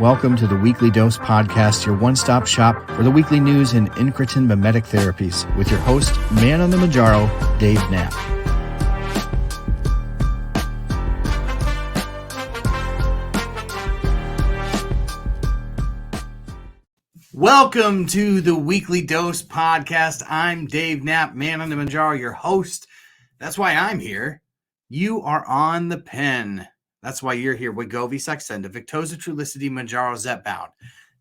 Welcome to the Weekly Dose Podcast, your one-stop shop for the weekly news in incretin mimetic therapies, with your host, man on the MOUNJARO, Dave Knapp. Welcome to the Weekly Dose Podcast. I'm Dave Knapp, man on the MOUNJARO, your host. That's why I'm here. You are on the pen. That's why you're here. Wegovy, Saxenda, Victoza, Trulicity, MOUNJARO, Zepbound.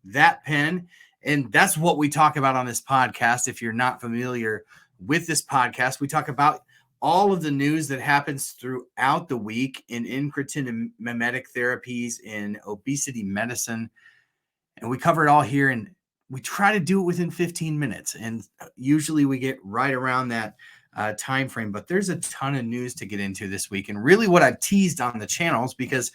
That pen, and that's what we talk about on this podcast. If you're not familiar with this podcast, we talk about all of the news that happens throughout the week in incretin mimetic therapies, in obesity medicine, and we cover it all here, and we try to do it within 15 minutes, and usually we get right around that time frame, but there's a ton of news to get into this week. And really what I've teased on the channels, because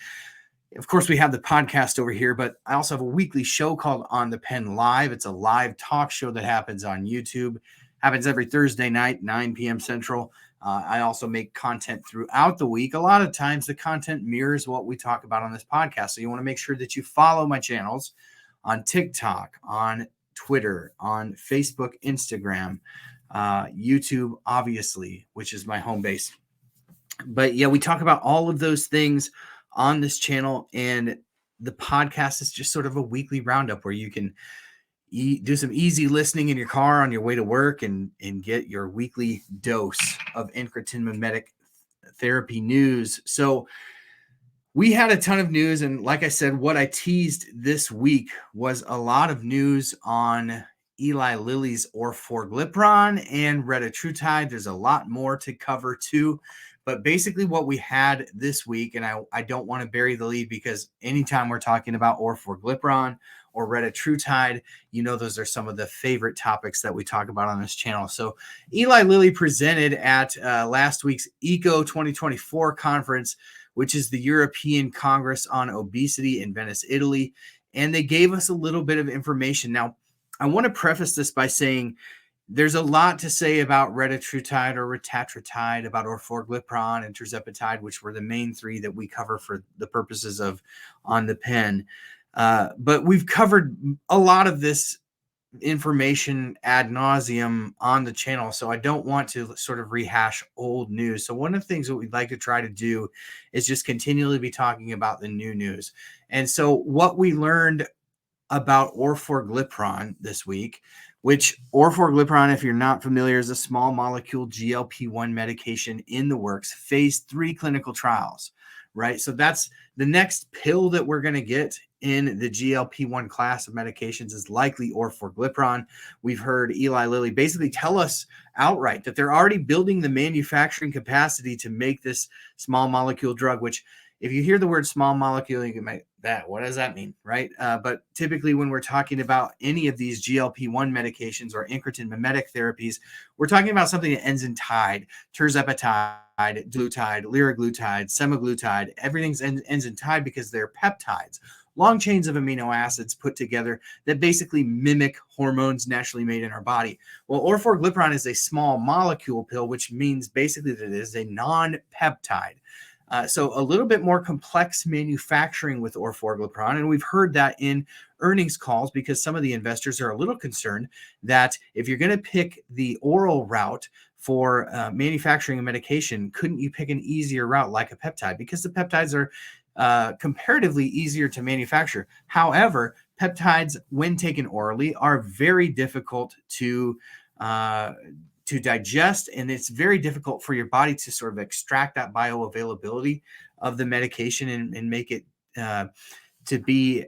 of course we have the podcast over here, but I also have a weekly show called On the Pen Live. It's a live talk show that happens on YouTube, happens every Thursday night, 9 p.m. Central. I also make content throughout the week. A lot of times the content mirrors what we talk about on this podcast. So you want to make sure that you follow my channels on TikTok, on Twitter, on Facebook, Instagram, YouTube, obviously, which is my home base. But yeah, we talk about all of those things on this channel, and the podcast is just sort of a weekly roundup where you can do some easy listening in your car on your way to work and get your weekly dose of incretin mimetic therapy news. So we had a ton of news, and like I said, what I teased this week was a lot of news on Eli Lilly's Orforglipron and Retatrutide. There's a lot more to cover too, but basically what we had this week, and I don't want to bury the lead, because anytime we're talking about Orforglipron or Retatrutide, you know those are some of the favorite topics that we talk about on this channel. So Eli Lilly presented at last week's ECO 2024 conference, which is the European Congress on Obesity in Venice, Italy, and they gave us a little bit of information. Now, I want to preface this by saying there's a lot to say about Retatrutide or Retatrutide, about Orforglipron and Tirzepatide, which were the main three that we cover for the purposes of On the Pen. But we've covered a lot of this information ad nauseum on the channel, so I don't want to sort of rehash old news. So one of the things that we'd like to try to do is just continually be talking about the new news. And so what we learned about Orforglipron this week, which Orforglipron, if you're not familiar, is a small molecule GLP-1 medication in the works, phase 3 clinical trials, right? So that's the next pill that we're going to get in the GLP-1 class of medications is likely Orforglipron. We've heard Eli Lilly basically tell us outright that they're already building the manufacturing capacity to make this small molecule drug, which if you hear the word small molecule, you can make that. What does that mean, right? But typically when we're talking about any of these GLP-1 medications or incretin mimetic therapies, we're talking about something that ends in tide, tirzepatide, glutide, liraglutide, semaglutide. Everything ends in tide because they're peptides, long chains of amino acids put together that basically mimic hormones naturally made in our body. Well, Orforglipron is a small molecule pill, which means basically that it is a non-peptide. So a little bit more complex manufacturing with Orforglipron, and we've heard that in earnings calls because some of the investors are a little concerned that if you're going to pick the oral route for manufacturing a medication, couldn't you pick an easier route like a peptide? Because the peptides are comparatively easier to manufacture. However, peptides, when taken orally, are very difficult to digest, and it's very difficult for your body to sort of extract that bioavailability of the medication and make it to be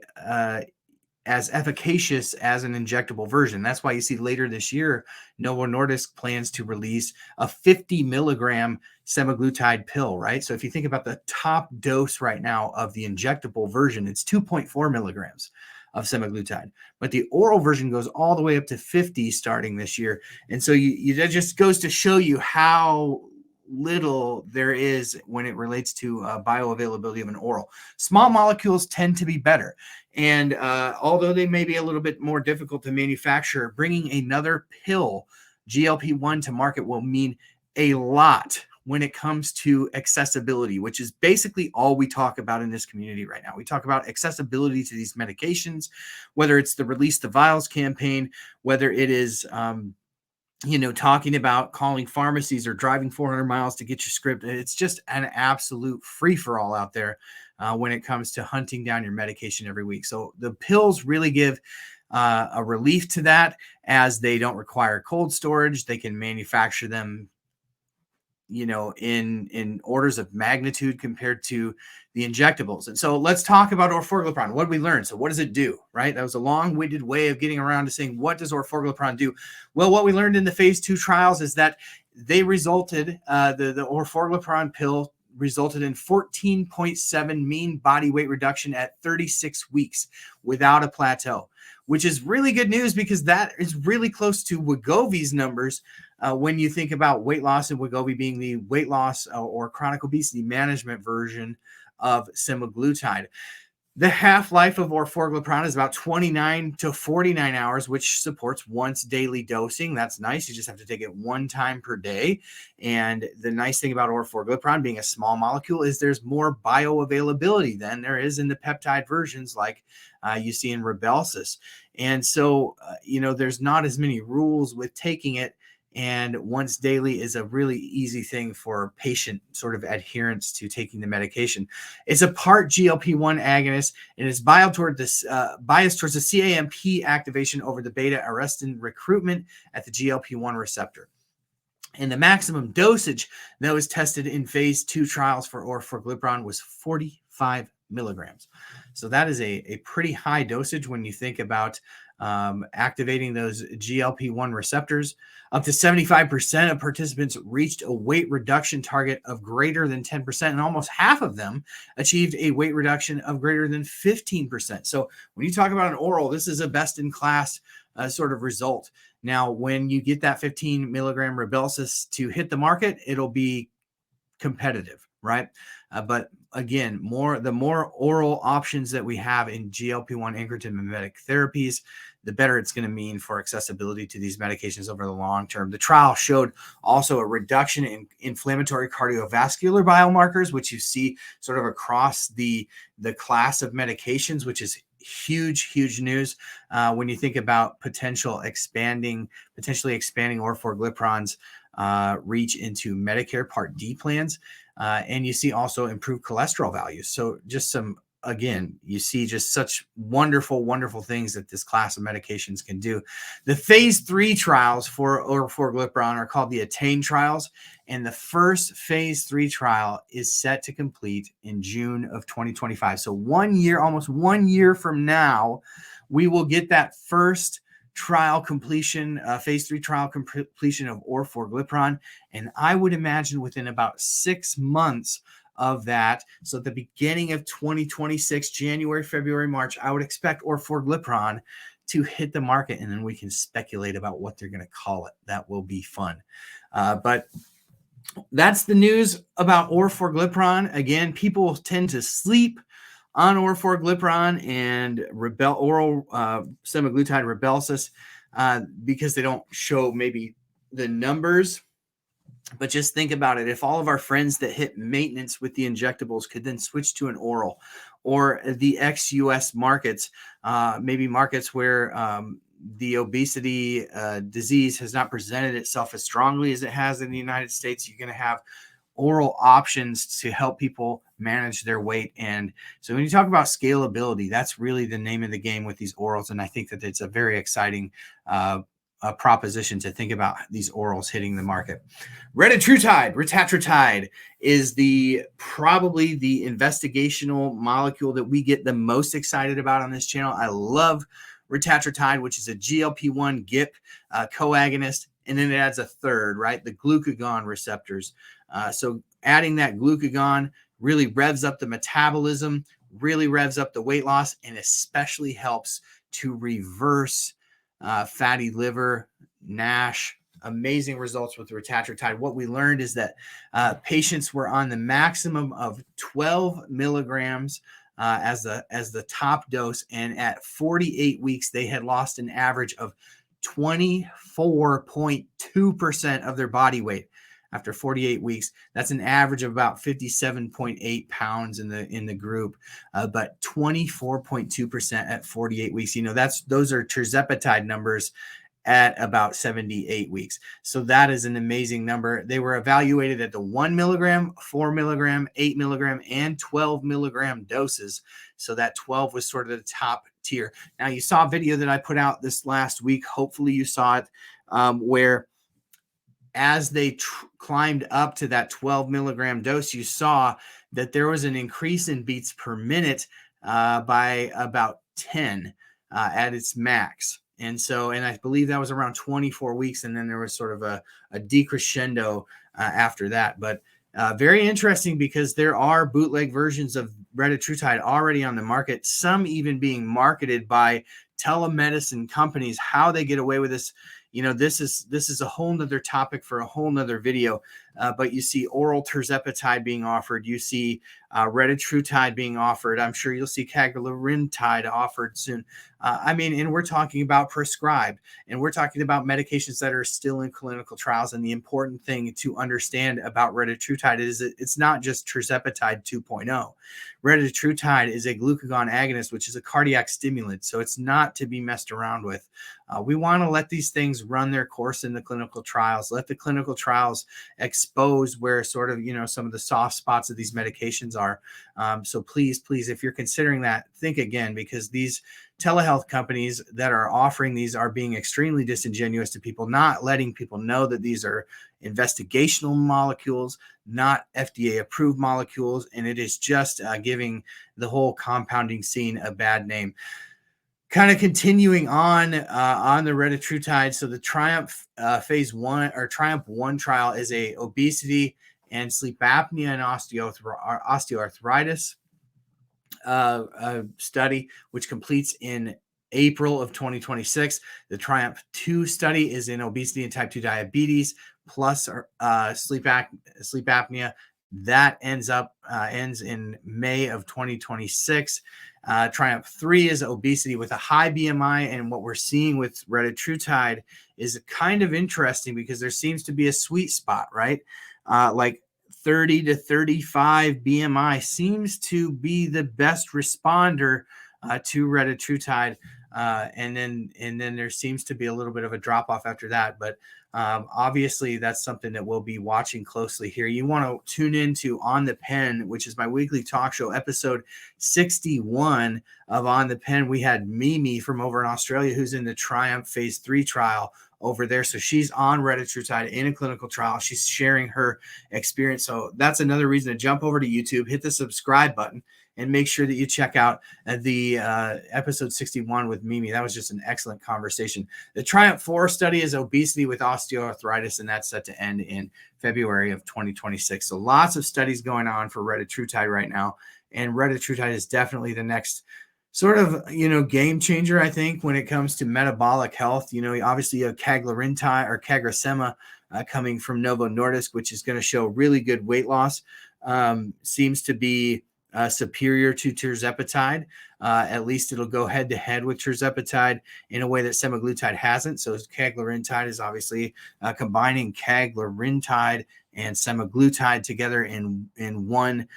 as efficacious as an injectable version. That's why you see later this year, Novo Nordisk plans to release a 50 milligram semaglutide pill, right? So if you think about the top dose right now of the injectable version, it's 2.4 milligrams of semaglutide, but the oral version goes all the way up to 50 starting this year. And so that just goes to show you how little there is when it relates to bioavailability of an oral. Small molecules tend to be better. And although they may be a little bit more difficult to manufacture, bringing another pill, GLP-1, to market will mean a lot when it comes to accessibility, which is basically all we talk about in this community right now. We talk about accessibility to these medications, whether it's the Release the Vials campaign, whether it is, talking about calling pharmacies or driving 400 miles to get your script. It's just an absolute free for all out there when it comes to hunting down your medication every week. So the pills really give a relief to that, as they don't require cold storage. They can manufacture them, in orders of magnitude compared to the injectables. And so let's talk about Orforglipron. What did we learn? So what does it do, right? That was a long-winded way of getting around to saying, what does Orforglipron do? Well, what we learned in the phase 2 trials is that they resulted, the Orforglipron pill resulted in 14.7 mean body weight reduction at 36 weeks without a plateau, which is really good news, because that is really close to Wegovy's numbers. When you think about weight loss, and Wegovy being the weight loss or chronic obesity management version of semaglutide. The half-life of Orforglipron is about 29 to 49 hours, which supports once daily dosing. That's nice. You just have to take it one time per day. And the nice thing about Orforglipron being a small molecule is there's more bioavailability than there is in the peptide versions like you see in Rybelsus. And so, there's not as many rules with taking it. And once daily is a really easy thing for patient sort of adherence to taking the medication. It's a part GLP-1 agonist, and it's biased towards the CAMP activation over the beta-arrestin recruitment at the GLP-1 receptor. And the maximum dosage that was tested in phase 2 trials for Orforglipron was 45 milligrams. So that is a pretty high dosage when you think about activating those GLP-1 receptors. Up to 75% of participants reached a weight reduction target of greater than 10%, and almost half of them achieved a weight reduction of greater than 15%. So when you talk about an oral, this is a best-in-class sort of result. Now, when you get that 15 milligram Rybelsus to hit the market, it'll be competitive, right? But again, the more oral options that we have in GLP-1 incretin mimetic therapies, the better it's going to mean for accessibility to these medications over the long term. The trial showed also a reduction in inflammatory cardiovascular biomarkers, which you see sort of across the class of medications, which is huge news when you think about potentially expanding Orforglipron's reach into Medicare Part D plans. And you see also improved cholesterol values. So you see just such wonderful things that this class of medications can do. The phase 3 trials for Orforglipron are called the ATTAIN trials. And the first phase 3 trial is set to complete in June of 2025. So almost 1 year from now, we will get that first trial completion, phase 3 trial completion of Orforglipron. And I would imagine within about 6 months of that, so at the beginning of 2026, January, February, March, I would expect Orforglipron to hit the market, and then we can speculate about what they're going to call it. That will be fun. But that's the news about Orforglipron. Again, people tend to sleep on Orforglipron and oral semaglutide Rybelsus because they don't show maybe the numbers. But just think about it. If all of our friends that hit maintenance with the injectables could then switch to an oral, or the ex-US markets, maybe markets where the obesity disease has not presented itself as strongly as it has in the United States, you're going to have oral options to help people manage their weight. And so when you talk about scalability, that's really the name of the game with these orals. And I think that it's a very exciting proposition to think about these orals hitting the market. Retatrutide is probably the investigational molecule that we get the most excited about on this channel. I love Retatrutide, which is a GLP-1 GIP co-agonist, and then it adds a third, right? The glucagon receptors. So adding that glucagon really revs up the metabolism, really revs up the weight loss, and especially helps to reverse fatty liver, NASH. Amazing results with Retatrutide. What we learned is that patients were on the maximum of 12 milligrams as the top dose, and at 48 weeks, they had lost an average of 24.2% of their body weight. after 48 weeks. That's an average of about 57.8 pounds in the group, but 24.2% at 48 weeks. Those are tirzepatide numbers at about 78 weeks. So that is an amazing number. They were evaluated at the 1 milligram, 4 milligram, 8 milligram, and 12 milligram doses. So that 12 was sort of the top tier. Now, you saw a video that I put out this last week. Hopefully you saw it, where as they climbed up to that 12 milligram dose, you saw that there was an increase in beats per minute by about 10 at its max. And I believe that was around 24 weeks. And then there was sort of a decrescendo after that. But very interesting, because there are bootleg versions of Retatrutide already on the market, some even being marketed by telemedicine companies. How they get away with this, this is a whole nother topic for a whole nother video. But you see oral tirzepatide being offered. You see Retatrutide being offered. I'm sure you'll see CagriSema offered soon. And we're talking about prescribed, and we're talking about medications that are still in clinical trials. And the important thing to understand about Retatrutide is that it's not just tirzepatide 2.0. Retatrutide is a glucagon agonist, which is a cardiac stimulant. So it's not to be messed around with. We want to let these things run their course in the clinical trials. Let the clinical trials expose where sort of, some of the soft spots of these medications are. So please, if you're considering that, think again, because these telehealth companies that are offering these are being extremely disingenuous to people, not letting people know that these are investigational molecules, not FDA approved molecules. And it is just giving the whole compounding scene a bad name. Kind of continuing on the Retatrutide. So the Triumph phase 1 or Triumph 1 trial is a obesity and sleep apnea and osteoarthritis study, which completes in April of 2026. The Triumph 2 study is in obesity and type 2 diabetes plus sleep apnea. That ends in May of 2026. Triumph 3 is obesity with a high BMI. And what we're seeing with Retatrutide is kind of interesting, because there seems to be a sweet spot, right? Like 30 to 35 BMI seems to be the best responder to Retatrutide. And then there seems to be a little bit of a drop off after that. But obviously, that's something that we'll be watching closely here. You want to tune into On the Pen, which is my weekly talk show, episode 61 of On the Pen. We had Mimi from over in Australia, who's in the Triumph phase 3 trial over there. So she's on Retatrutide in a clinical trial. She's sharing her experience. So that's another reason to jump over to YouTube, hit the subscribe button, and make sure that you check out the episode 61 with Mimi. That was just an excellent conversation. The Triumph 4 study is obesity with osteoarthritis, and that's set to end in February of 2026. So lots of studies going on for Retatrutide right now. And Retatrutide is definitely the next sort of, game changer, I think, when it comes to metabolic health. Obviously you have CagriSema coming from Novo Nordisk, which is going to show really good weight loss. Seems to be superior to tirzepatide. At least it'll go head to head with tirzepatide in a way that semaglutide hasn't. So CagriSema is obviously combining CagriSema and semaglutide together in one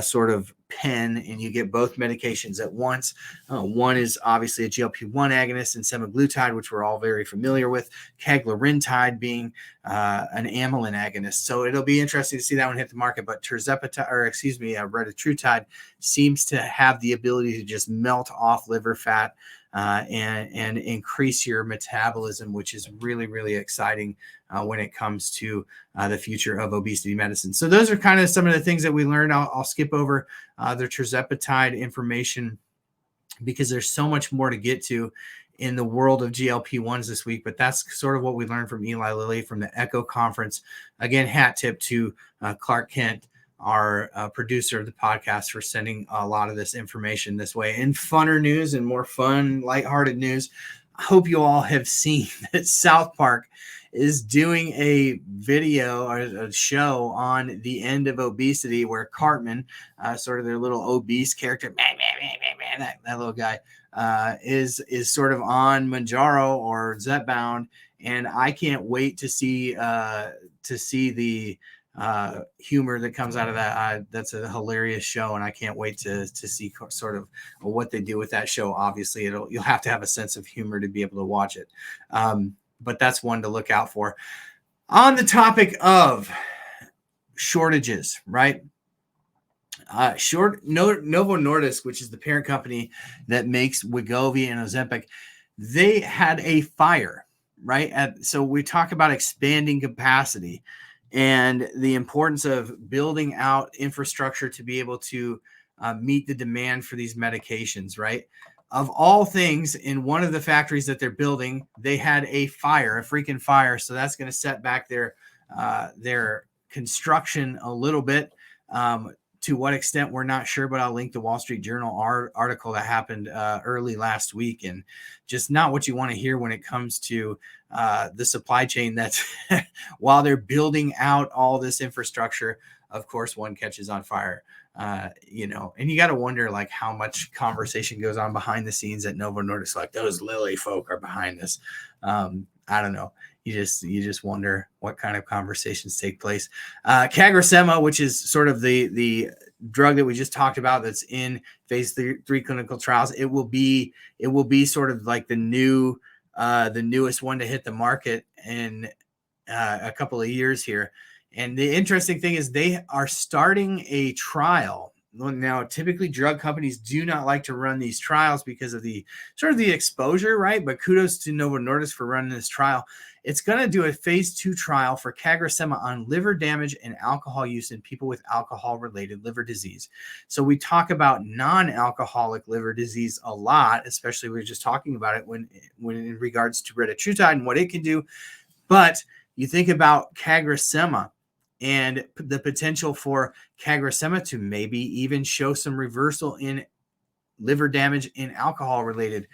sort of pen, and you get both medications at once. One is obviously a GLP-1 agonist, and semaglutide, which we're all very familiar with, CagriSema being an amylin agonist. So it'll be interesting to see that one hit the market. But Retatrutide seems to have the ability to just melt off liver fat and increase your metabolism, which is really, really exciting when it comes to the future of obesity medicine. So those are kind of some of the things that we learned. I'll skip over the tirzepatide information, because there's so much more to get to in the world of GLP-1s this week. But that's sort of what we learned from Eli Lilly from the ECHO conference. Again, hat tip to Clark Kent, our producer of the podcast, for sending a lot of this information this way. In funner news and more fun, lighthearted news, I hope you all have seen that South Park is doing a video or a show on the end of obesity, where Cartman, sort of their little obese character, that little guy, is sort of on MOUNJARO or Zepbound, and I can't wait to see the humor that comes out of that. That's a hilarious show, and I can't wait to see sort of what they do with that show. Obviously, you'll have to have a sense of humor to be able to watch it, but that's one to look out for. On the topic of shortages, right? Novo Nordisk, which is the parent company that makes Wegovy and Ozempic, they had a fire, right? So we talk about expanding capacity and the importance of building out infrastructure to be able to meet the demand for these medications, right? Of all things, in one of the factories that they're building, they had a freaking fire. So that's going to set back their construction a little bit. To what extent, we're not sure, but I'll link the Wall Street Journal article that happened early last week, and just not what you want to hear when it comes to the supply chain. That's while they're building out all this infrastructure, of course, one catches on fire, and you got to wonder like how much conversation goes on behind the scenes at Novo Nordisk. Like those Lilly folk are behind this. I don't know. You just wonder what kind of conversations take place. CagriSema, which is sort of the drug that we just talked about, that's in phase 3 clinical trials. It will be sort of like the newest one to hit the market in a couple of years here. And the interesting thing is they are starting a trial. Now, typically drug companies do not like to run these trials because of the sort of the exposure, right? But kudos to Novo Nordisk for running this trial. It's going to do a phase 2 trial for CagriSema on liver damage and alcohol use in people with alcohol-related liver disease. So we talk about non-alcoholic liver disease a lot, especially we were just talking about it when in regards to Retatrutide and what it can do. But you think about CagriSema and the potential for CagriSema to maybe even show some reversal in liver damage in alcohol-related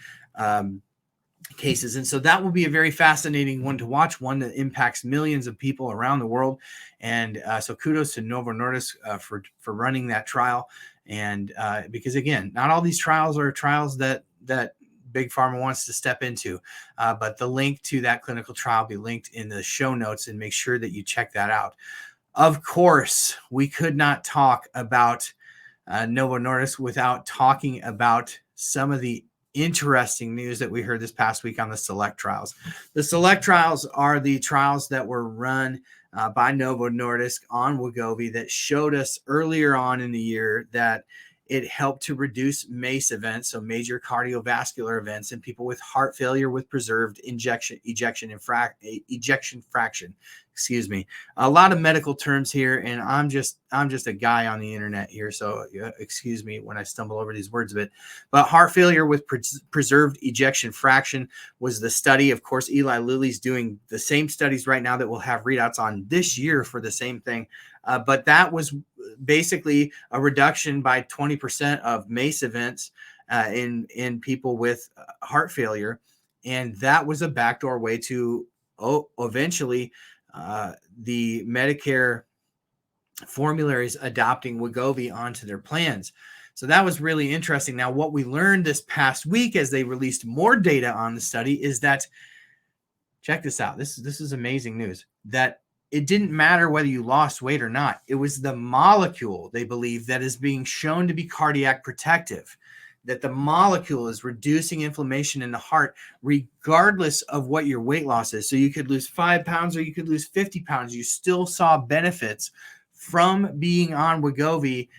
cases. And so that will be a very fascinating one to watch, one that impacts millions of people around the world. And so kudos to Novo Nordisk for running that trial. And because, again, not all these trials are trials that Big Pharma wants to step into. But the link to that clinical trial will be linked in the show notes, and make sure that you check that out. Of course, we could not talk about Novo Nordisk without talking about some of the interesting news that we heard this past week on the SELECT trials. The SELECT trials are the trials that were run by Novo Nordisk on Wegovy that showed us earlier on in the year that it helped to reduce MACE events, so major cardiovascular events, in people with heart failure with preserved ejection fraction. Excuse me. A lot of medical terms here, and I'm just a guy on the internet here, so excuse me when I stumble over these words a bit. But heart failure with preserved ejection fraction was the study. Of course, Eli Lilly's doing the same studies right now that we'll have readouts on this year for the same thing. But that was basically a reduction by 20% of MACE events in people with heart failure. And that was a backdoor way to eventually the Medicare formularies adopting Wegovy onto their plans. So that was really interesting. Now, what we learned this past week as they released more data on the study is that, check this out. This is amazing news, that it didn't matter whether you lost weight or not. It was the molecule, they believe, that is being shown to be cardiac protective, that the molecule is reducing inflammation in the heart regardless of what your weight loss is. So you could lose 5 pounds or you could lose 50 pounds. You still saw benefits from being on Wegovy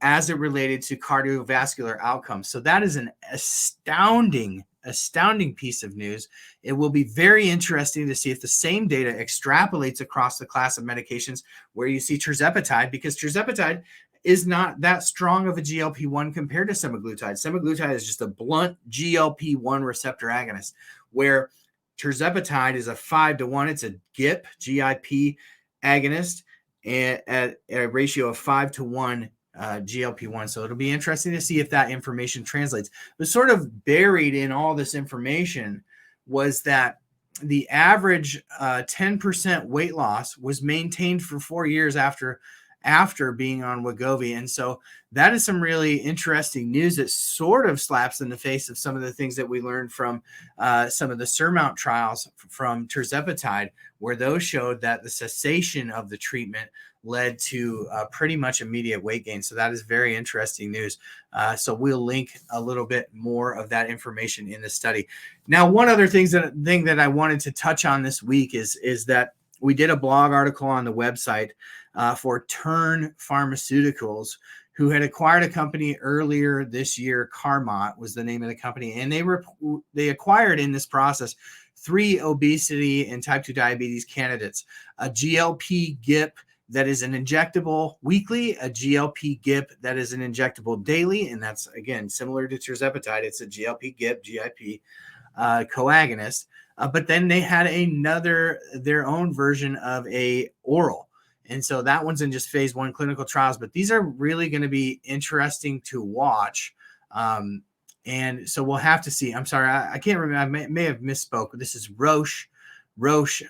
as it related to cardiovascular outcomes. So that is an astounding piece of news. It will be very interesting to see if the same data extrapolates across the class of medications where you see tirzepatide, because tirzepatide is not that strong of a GLP-1 compared to semaglutide. Semaglutide is just a blunt GLP-1 receptor agonist, where tirzepatide is a 5-to-1. It's a GIP agonist at a ratio of 5-to-1 GLP-1. So it'll be interesting to see if that information translates. But sort of buried in all this information was that the average 10% weight loss was maintained for 4 years after after being on Wegovy. And so that is some really interesting news that sort of slaps in the face of some of the things that we learned from some of the SURMOUNT trials from tirzepatide, where those showed that the cessation of the treatment led to pretty much immediate weight gain. So that is very interesting news. So we'll link a little bit more of that information in the study. Now, one other thing that I wanted to touch on this week is that we did a blog article on the website for Turn Pharmaceuticals, who had acquired a company earlier this year. Carmot was the name of the company, and they acquired in this process 3 obesity and type 2 diabetes candidates: a GLP-GIP that is an injectable weekly, a GLP-GIP that is an injectable daily, and that's, again, similar to tirzepatide. It's a GLP-GIP, GIP coagonist. But then they had their own version of a oral. And so that one's in just phase 1 clinical trials. But these are really going to be interesting to watch. And so we'll have to see. I'm sorry, I can't remember. I may have misspoke. This is Roche,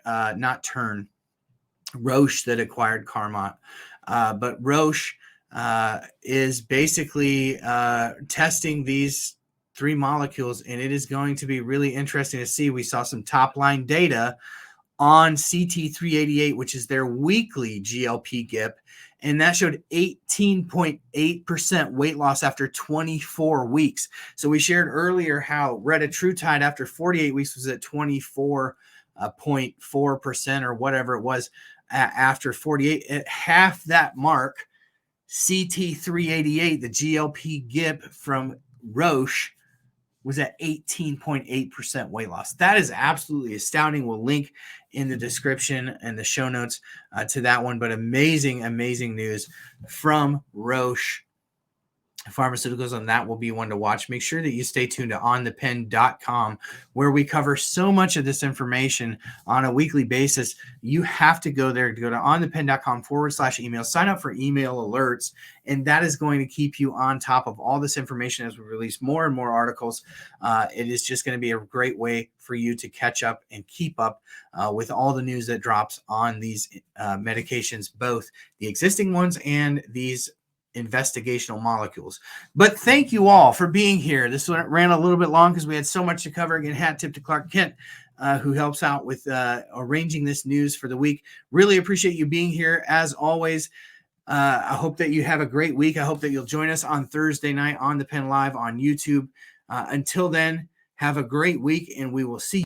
not Turn. Roche that acquired Carmot. But Roche is basically testing these 3 molecules, and it is going to be really interesting to see. We saw some top-line data on CT388, which is their weekly GLP-GIP, and that showed 18.8% weight loss after 24 weeks. So we shared earlier how Retatrutide after 48 weeks was at 24.4% or whatever it was after 48. At half that mark, CT388, the GLP-GIP from Roche, was at 18.8% weight loss. That is absolutely astounding. We'll link in the description and the show notes to that one. But amazing, amazing news from Roche Pharmaceuticals, and that will be one to watch. Make sure that you stay tuned to onthepen.com, where we cover so much of this information on a weekly basis. You have to go there, to go to onthepen.com/email, sign up for email alerts, and that is going to keep you on top of all this information as we release more and more articles. It is just going to be a great way for you to catch up and keep up with all the news that drops on these medications, both the existing ones and these investigational molecules. But thank you all for being here. This one ran a little bit long because we had so much to cover. Again, hat tip to Clark Kent, who helps out with arranging this news for the week. Really appreciate you being here as always. I hope that you have a great week. I hope that you'll join us on Thursday night on the Pen Live on YouTube. Until then, have a great week, and we will see you